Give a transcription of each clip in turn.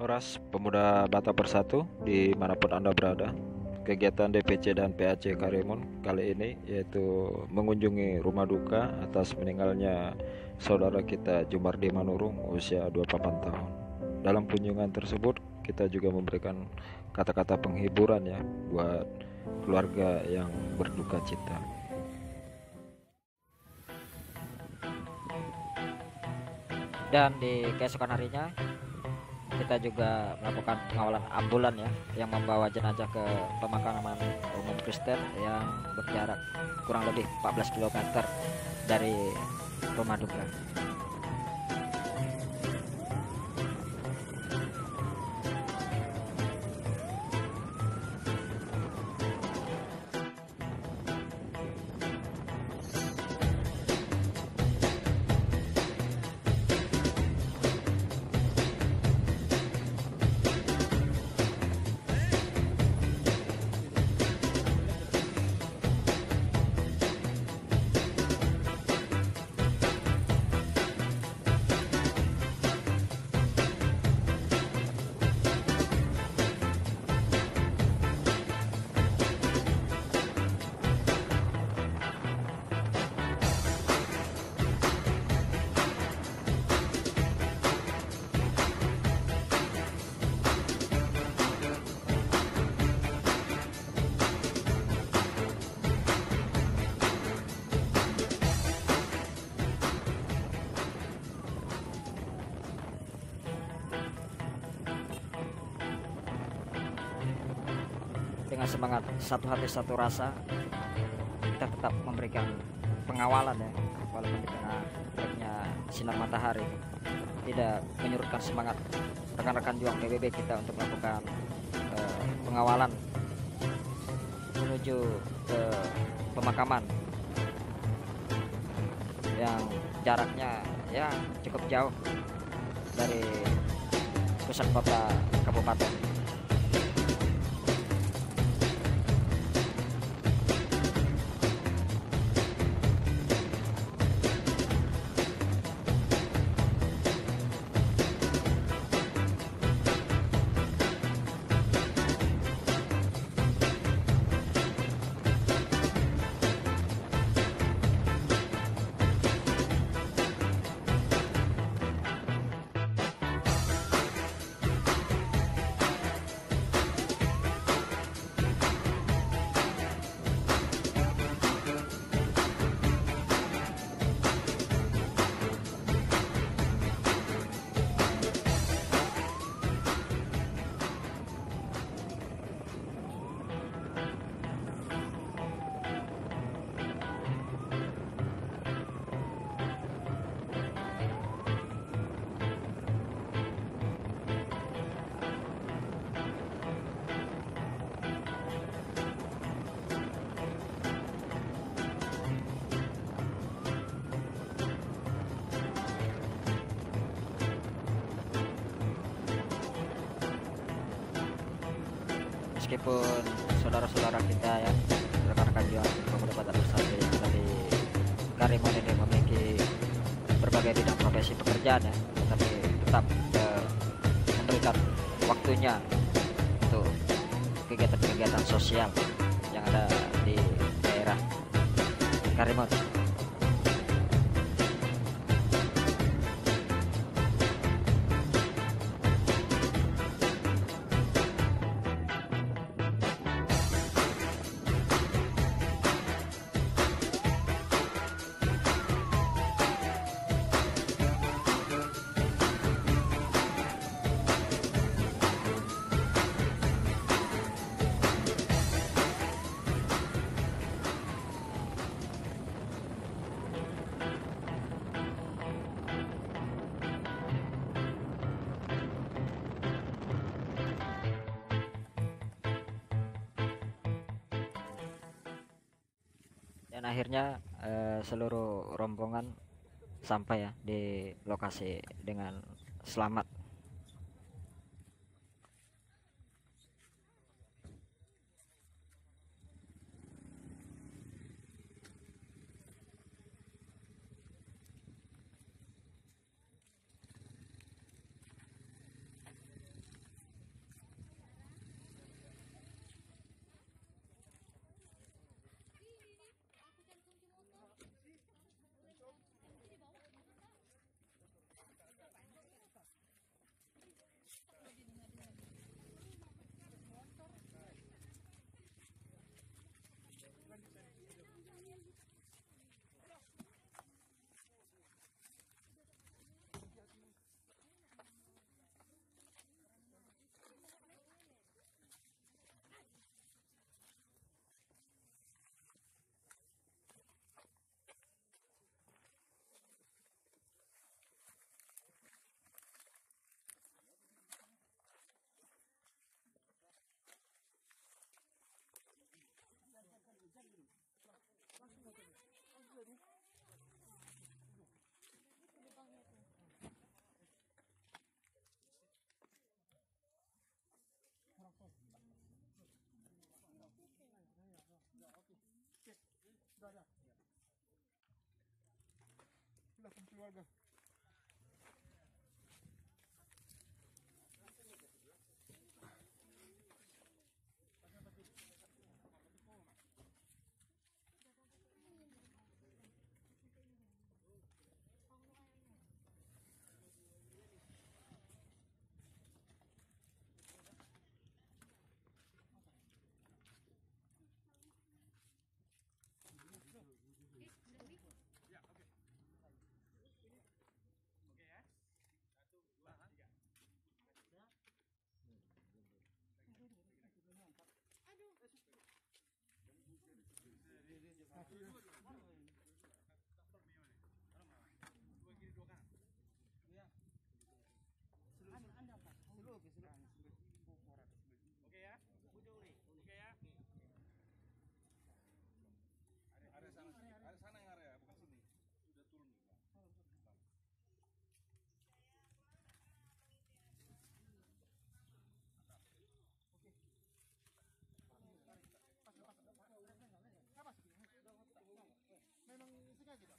Horas, pemuda Batak Bersatu, dimanapun Anda berada. Kegiatan DPC dan PAC Karimun kali ini yaitu mengunjungi rumah duka atas meninggalnya saudara kita Jumardi Manurung usia 28 tahun. Dalam kunjungan tersebut kita juga memberikan kata-kata penghiburan ya buat keluarga yang berduka cita. Dan di keesokan harinya kita juga melakukan pengawalan ambulan ya yang membawa jenazah ke pemakaman umum Kristen yang berjarak kurang lebih 14 km dari rumah duka. Dengan semangat satu hati satu rasa, kita tetap memberikan pengawalan ya, walaupun di tengah teriknya sinar matahari tidak menyurutkan semangat rekan-rekan juang PBB kita untuk melakukan pengawalan menuju ke pemakaman yang jaraknya ya cukup jauh dari pusat kota kabupaten. Meskipun saudara-saudara kita ya, rekan-rekan juang pemuda Batak Bersatu yang ada di Karimun ini memiliki berbagai bidang profesi pekerjaan ya, tapi tetap memberikan waktunya untuk kegiatan-kegiatan sosial yang ada di daerah Karimun. Dan akhirnya seluruh rombongan sampai ya di lokasi dengan selamat. keluarga. Ya, oke. Oke ya. 1, 2, 3. Aduh. Dua kiri, dua kanan. Ya. Oke ya. Oke ya. Ada sana yang area, bukan sini. Sudah turun nih. Memang sengaja tidak?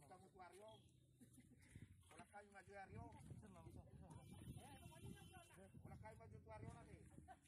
Kamu tuario, olah kayu maju ario, olah kayu maju tuario nanti. Udah.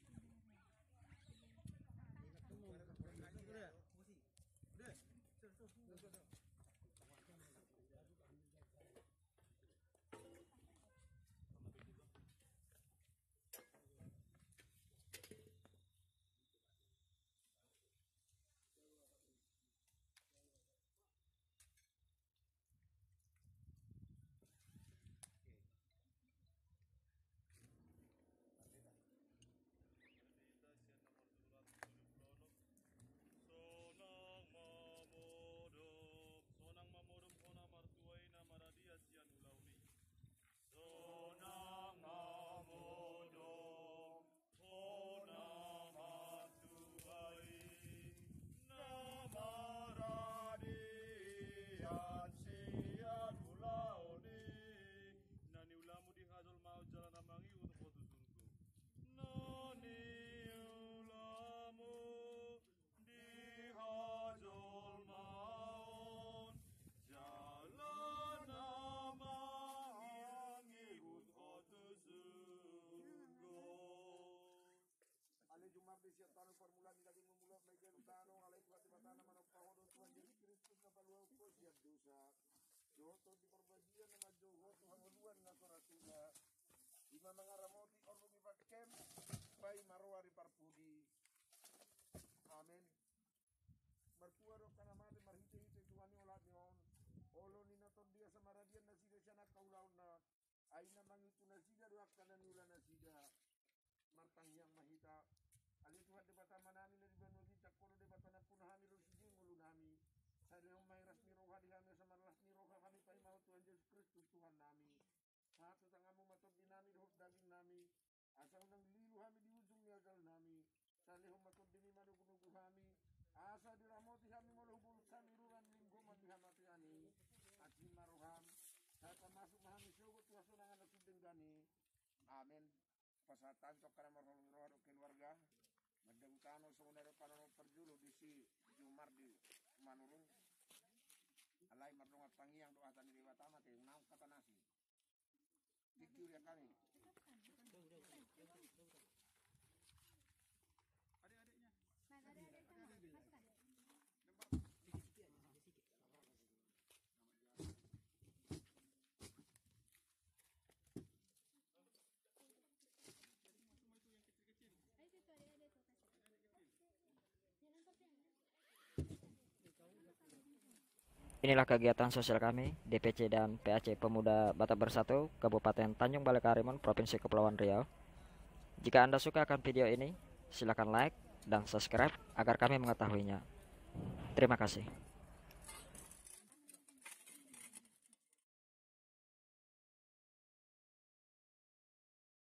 Sonang mamodom kona martuai na maradia sian ulauni. Sonang mamodom kona martuai na maradia sian ulauni. Nani ulamu di hadol mau jalan amangi untuk foto surga. Nani ulamu di hadol mau jalan amangi untuk foto surga. Ale Jumar di siap tanah permulaan daging memulai meja utano ale ibati batana manopahodo Tuhan Yesus Kristus na paluau ko siap dosa. Joto di perbagian nama jogo Tuhan meluan na sorasula. Ima mangaramoti orlo di pakem pai marwari parpudi. Amen. Mertua do kana mate marhite Tuhan ni olat ni on. Olo ni naton dia samaradian nasida sana kaulauna. Aina mangitu nasida do akana ni ulan nasida. Martang yang mahita. Ali Tuhan de bata manami na di banu di takolo de bata na punahami ro sidi ngulunami. Sa leong may rasmi roha di kami sa marlasmi roha kami pai mau Tuhan Yesus Kristus Tuhan nami. Satu tangamu matod dinami dohop daging nami. Asa unang lilu kami di ujung ni agal nami. Sa lehong matod dini manugunugu kami. Asa diramoti kami maluhubul kami ruran linggo mandihamati ani. At himaroham. Sa pamasok mahami syugot wasunangan na sudeng gani. Amen. Pasatan to kana marhong rohado keluarga. Madagutano sa unero panong perjulu di si Jumar di manurung. Alay mardong at pangyang doa tani dewa tama te unang katanasi. Dikir ya kami. Adik-adiknya. Inilah kegiatan sosial kami, DPC dan PAC Pemuda Batak Bersatu, Kabupaten Tanjung Balai Karimun, Provinsi Kepulauan Riau. Jika Anda suka akan video ini, silakan like dan subscribe agar kami mengetahuinya. Terima kasih.